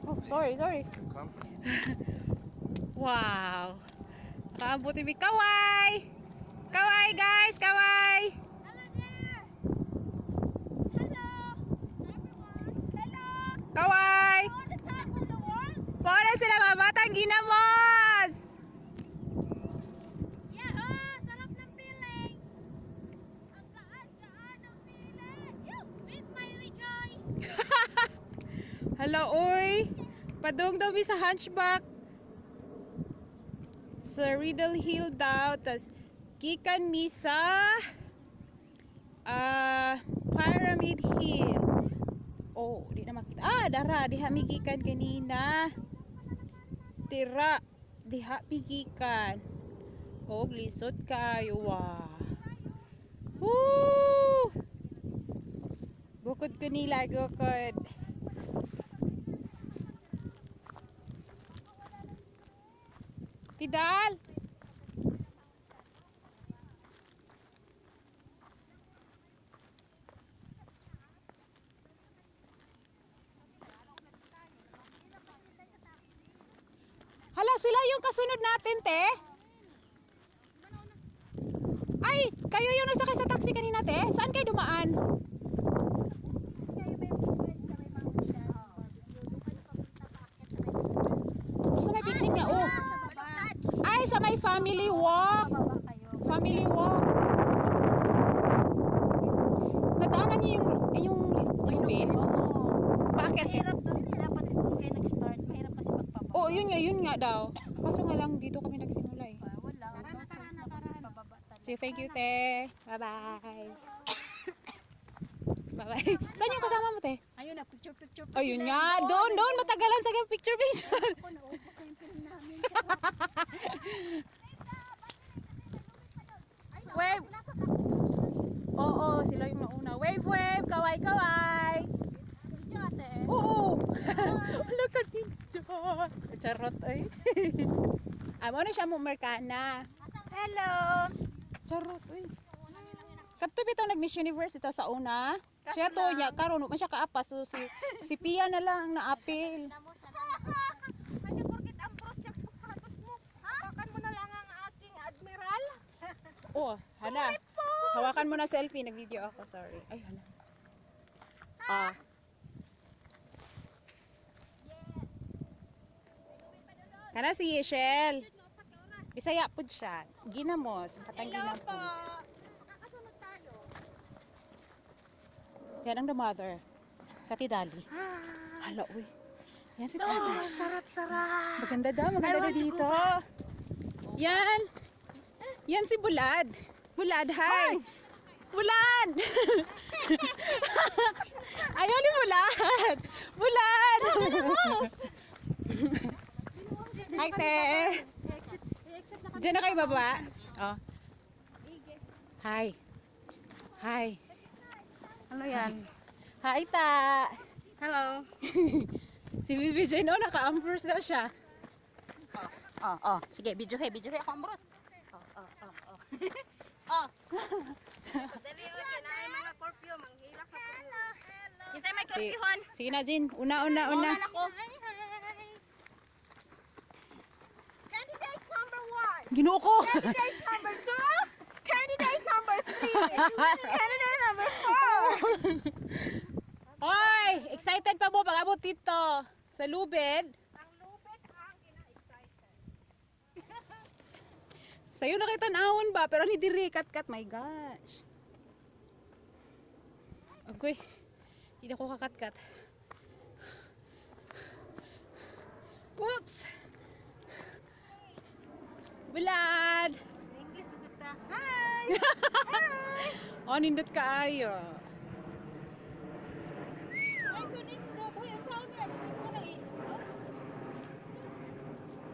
Oh, sorry. Come. Wow. Nakaabot yung kaway. Kaway guys, kaway. Hello there. Hello, everyone. Hello. Kaway. All the time in the world. Para sila mga batang ginamos. Yahoo! Sarap ng feeling. Ang gaan ng feeling. With my rejoice. Hello, oy. Padung daw mi sa Hunchback. Sa Riddle Hill daw. Tas gikan mi sa Pyramid Hill. Oh, di na makita. Dara, diha mi gikan kanina. Tira, diha mi gikan. Oh, lisod kayo. Wow. Woo! Gukod ko nila, gukod. Tidal. Hala, sila yung kasunod natin, te. Ay, kayo yung nagsakay sa taxi kanina, te. Saan kayo dumaan? O, sa may picnic nga, oh. Ay, sa may family walk. Family walk. Nadaanan niyo yung lubid? Bakit? Mahirap doon. Dapat kung kayo nag-start. Mahirap kasi magpapababa. Oh, yun nga daw. Kaso nga lang dito kami nagsimula eh. Wala. Tara na. Pababa talaga. Say thank you, te. Bye-bye. Bye-bye. Saan yung kasama mo, te? Ayun na, picture. Ayun nga. Doon. Matagalan sa picture. Ako, naupo ko yung film namin. Wave. Oo, sila yung nauna. Wave. Kaway. Video ate. Oo. Wala ka dito. Charot ay. Amo na siya mo Amerikana. Hello. Charot ay. Kadto bitaw nag-Miss Universe bitaw sa una. Siya to niya karon man siya kaapas so si Pia na lang naapil. Hindi porkit ang prosyak sa sapatos mo. Hawakan mo na lang ang aking admiral. Oh, hala. Hawakan mo na selfie, nag-video ako, sorry. Ay, hala. Kana si Yeshel. Bisaya pud siya. Ginamos, batang ginamos. Makakasunod tayo. Yan ang the mother. Sa Tidali. Hala, uy. Yan si Tidali. Sarap. Maganda daw dito. Yan. Yan si Bulad. Bulad, hi. Bulad. Ayaw ni Bulad. Bulad. Hi, te. I-exit na Diyan na kayo baba. Oh. Hi. Ano yan? Hi, ta. Hello. Si Bibi Jane, oh, naka-ambros daw siya. Sige, video ako ambros. Dali okay na ay mga Scorpio manghirap na po. Kisay may Scorpiohan. Sige na, Jin. Una. Ako. Candidate number 1. Ginoo ko. Candidate number 2. Candidate number 3. Candidate number 4. Hoy, excited pa mo pag abot dito sa Lubid. Ang lupit ang ina-excited. Sa'yo na kita naon ba? Pero ni diri, kat. My gosh. Agoy. Hindi na ko kakat-kat. Whoops! Bulad! English masita. Hi. Oh, nindot kaayo. Ay sunin ko. Hoy, ang sound yan. Hindi mo lang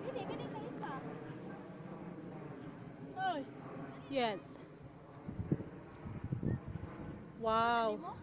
Hindi ganito isa. Yes. Wow. Mo?